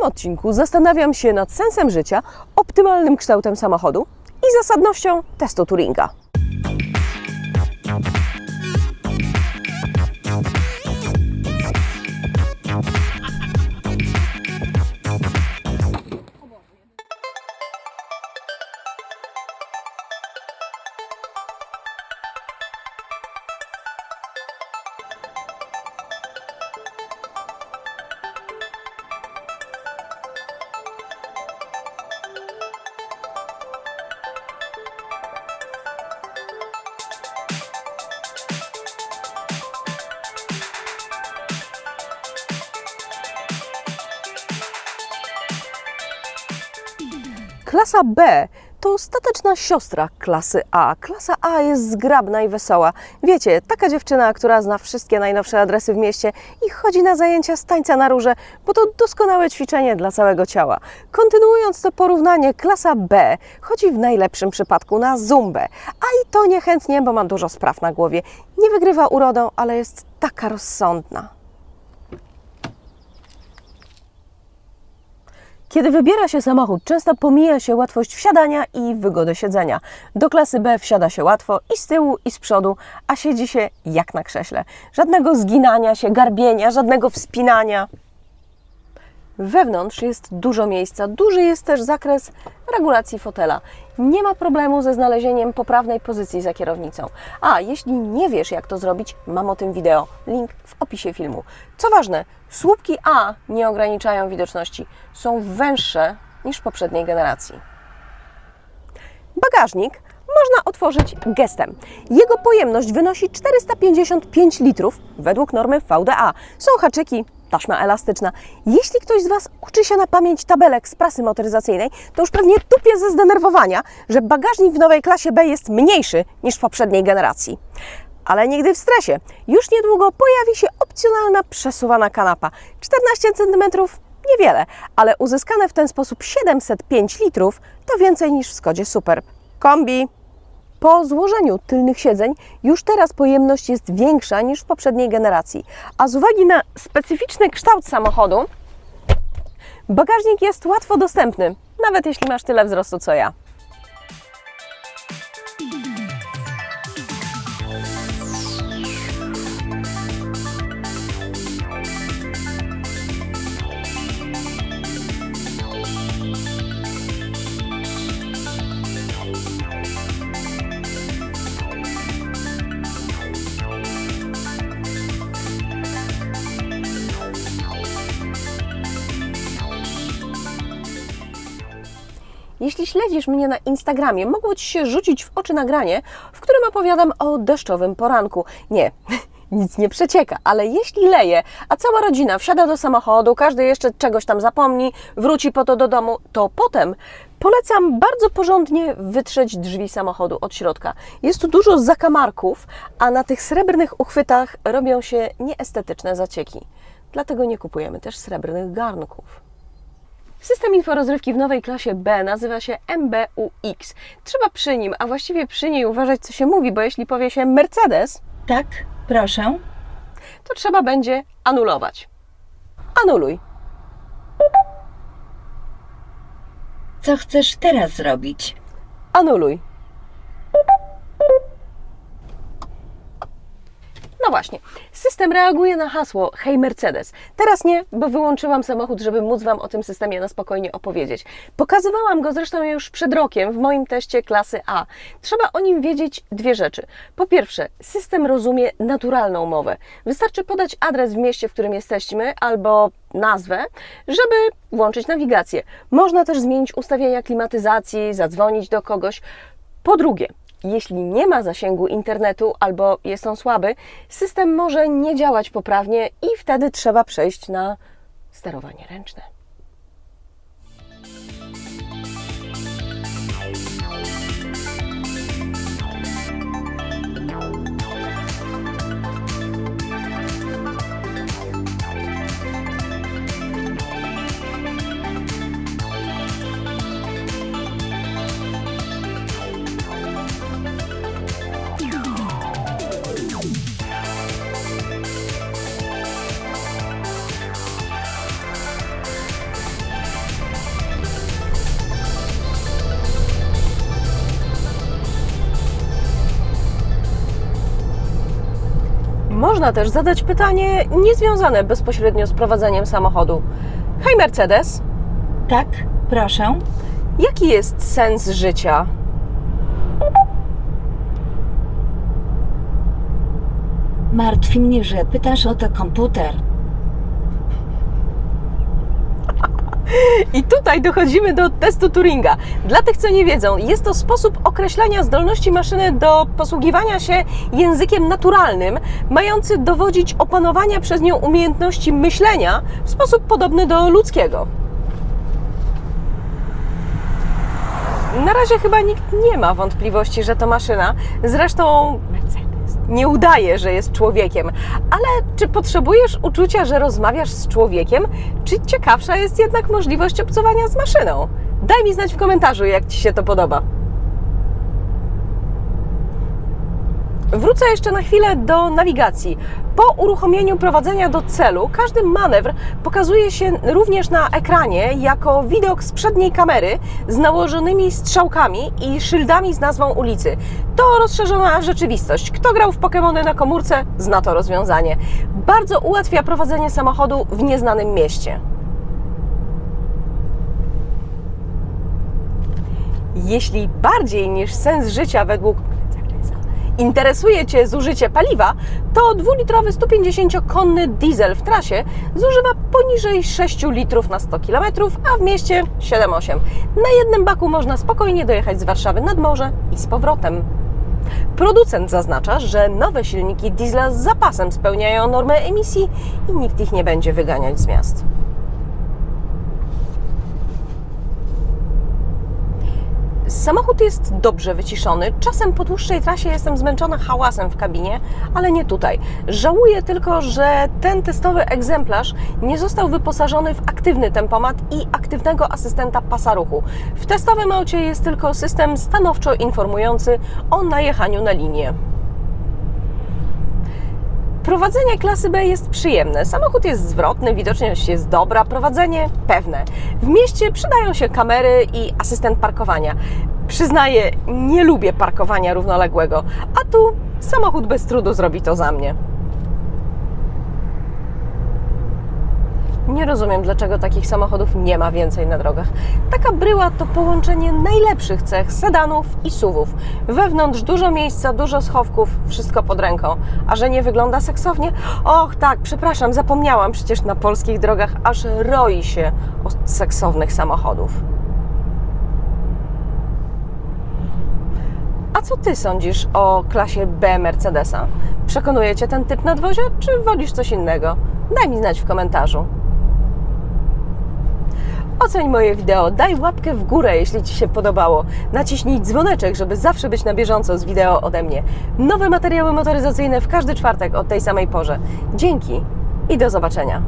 tym odcinku zastanawiam się nad sensem życia, optymalnym kształtem samochodu i zasadnością testu Turinga. Klasa B to ostateczna siostra klasy A. Klasa A jest zgrabna i wesoła. Wiecie, taka dziewczyna, która zna wszystkie najnowsze adresy w mieście i chodzi na zajęcia z tańca na róże, bo to doskonałe ćwiczenie dla całego ciała. Kontynuując to porównanie, klasa B chodzi w najlepszym przypadku na zumbę, a i to niechętnie, bo ma dużo spraw na głowie. Nie wygrywa urodą, ale jest taka rozsądna. Kiedy wybiera się samochód, często pomija się łatwość wsiadania i wygodę siedzenia. Do klasy B wsiada się łatwo i z tyłu, i z przodu, a siedzi się jak na krześle. Żadnego zginania się, garbienia, żadnego wspinania. Wewnątrz jest dużo miejsca, duży jest też zakres regulacji fotela. Nie ma problemu ze znalezieniem poprawnej pozycji za kierownicą. A jeśli nie wiesz, jak to zrobić, mam o tym wideo. Link w opisie filmu. Co ważne, słupki A nie ograniczają widoczności. Są węższe niż w poprzedniej generacji. Bagażnik można otworzyć gestem. Jego pojemność wynosi 455 litrów według normy VDA. Są haczyki, taśma elastyczna. Jeśli ktoś z Was uczy się na pamięć tabelek z prasy motoryzacyjnej, to już pewnie tupie ze zdenerwowania, że bagażnik w nowej klasie B jest mniejszy niż w poprzedniej generacji. Ale nigdy w stresie. Już niedługo pojawi się opcjonalna przesuwana kanapa. 14 cm niewiele, ale uzyskane w ten sposób 705 litrów to więcej niż w Skodzie Superb. Kombi! Po złożeniu tylnych siedzeń już teraz pojemność jest większa niż w poprzedniej generacji, a z uwagi na specyficzny kształt samochodu, bagażnik jest łatwo dostępny, nawet jeśli masz tyle wzrostu co ja. Jeśli śledzisz mnie na Instagramie, mogło Ci się rzucić w oczy nagranie, w którym opowiadam o deszczowym poranku. Nie, nic nie przecieka, ale jeśli leje, a cała rodzina wsiada do samochodu, każdy jeszcze czegoś tam zapomni, wróci po to do domu, to potem polecam bardzo porządnie wytrzeć drzwi samochodu od środka. Jest tu dużo zakamarków, a na tych srebrnych uchwytach robią się nieestetyczne zacieki. Dlatego nie kupujemy też srebrnych garnków. System inforozrywki w nowej klasie B nazywa się MBUX. Trzeba przy nim, a właściwie przy niej uważać, co się mówi, bo jeśli powie się Mercedes, tak, proszę, to trzeba będzie anulować. Anuluj. Co chcesz teraz zrobić? Anuluj. No właśnie, system reaguje na hasło Hej Mercedes. Teraz nie, bo wyłączyłam samochód, żeby móc Wam o tym systemie na spokojnie opowiedzieć. Pokazywałam go zresztą już przed rokiem w moim teście klasy A. Trzeba o nim wiedzieć dwie rzeczy. Po pierwsze, system rozumie naturalną mowę. Wystarczy podać adres w mieście, w którym jesteśmy, albo nazwę, żeby włączyć nawigację. Można też zmienić ustawienia klimatyzacji, zadzwonić do kogoś. Po drugie, jeśli nie ma zasięgu internetu albo jest on słaby, system może nie działać poprawnie i wtedy trzeba przejść na sterowanie ręczne. Można też zadać pytanie niezwiązane bezpośrednio z prowadzeniem samochodu. Hej Mercedes, Tak, proszę. jaki jest sens życia? Martwi mnie, że pytasz o to komputer. I tutaj dochodzimy do testu Turinga. Dla tych, co nie wiedzą, jest to sposób określenia zdolności maszyny do posługiwania się językiem naturalnym, mający dowodzić opanowania przez nią umiejętności myślenia w sposób podobny do ludzkiego. Na razie chyba nikt nie ma wątpliwości, że to maszyna. Zresztą Mercedes nie udaje, że jest człowiekiem. Ale czy potrzebujesz uczucia, że rozmawiasz z człowiekiem? Czy ciekawsza jest jednak możliwość obcowania z maszyną? Daj mi znać w komentarzu, jak Ci się to podoba. Wrócę jeszcze na chwilę do nawigacji. Po uruchomieniu prowadzenia do celu, każdy manewr pokazuje się również na ekranie jako widok z przedniej kamery z nałożonymi strzałkami i szyldami z nazwą ulicy. To rozszerzona rzeczywistość. Kto grał w Pokemony na komórce, zna to rozwiązanie. Bardzo ułatwia prowadzenie samochodu w nieznanym mieście. Jeśli bardziej niż sens życia według interesuje Cię zużycie paliwa, to 2-litrowy 150-konny diesel w trasie zużywa poniżej 6 litrów na 100 km, a w mieście 7-8. Na jednym baku można spokojnie dojechać z Warszawy nad morze i z powrotem. Producent zaznacza, że nowe silniki diesla z zapasem spełniają normy emisji i nikt ich nie będzie wyganiać z miast. Samochód jest dobrze wyciszony. Czasem po dłuższej trasie jestem zmęczona hałasem w kabinie, ale nie tutaj. Żałuję tylko, że ten testowy egzemplarz nie został wyposażony w aktywny tempomat i aktywnego asystenta pasa ruchu. W testowym aucie jest tylko system stanowczo informujący o najechaniu na linię. Prowadzenie klasy B jest przyjemne. Samochód jest zwrotny, widoczność jest dobra, prowadzenie pewne. W mieście przydają się kamery i asystent parkowania. Przyznaję, nie lubię parkowania równoległego, a tu samochód bez trudu zrobi to za mnie. Nie rozumiem, dlaczego takich samochodów nie ma więcej na drogach. Taka bryła to połączenie najlepszych cech sedanów i SUV-ów. Wewnątrz dużo miejsca, dużo schowków, wszystko pod ręką. A że nie wygląda seksownie? Och tak, przepraszam, zapomniałam, przecież na polskich drogach aż roi się od seksownych samochodów. A co Ty sądzisz o klasie B Mercedesa? Przekonuje Cię ten typ nadwozia, czy wolisz coś innego? Daj mi znać w komentarzu. Oceń moje wideo, daj łapkę w górę, jeśli Ci się podobało. Naciśnij dzwoneczek, żeby zawsze być na bieżąco z wideo ode mnie. Nowe materiały motoryzacyjne w każdy czwartek o tej samej porze. Dzięki i do zobaczenia.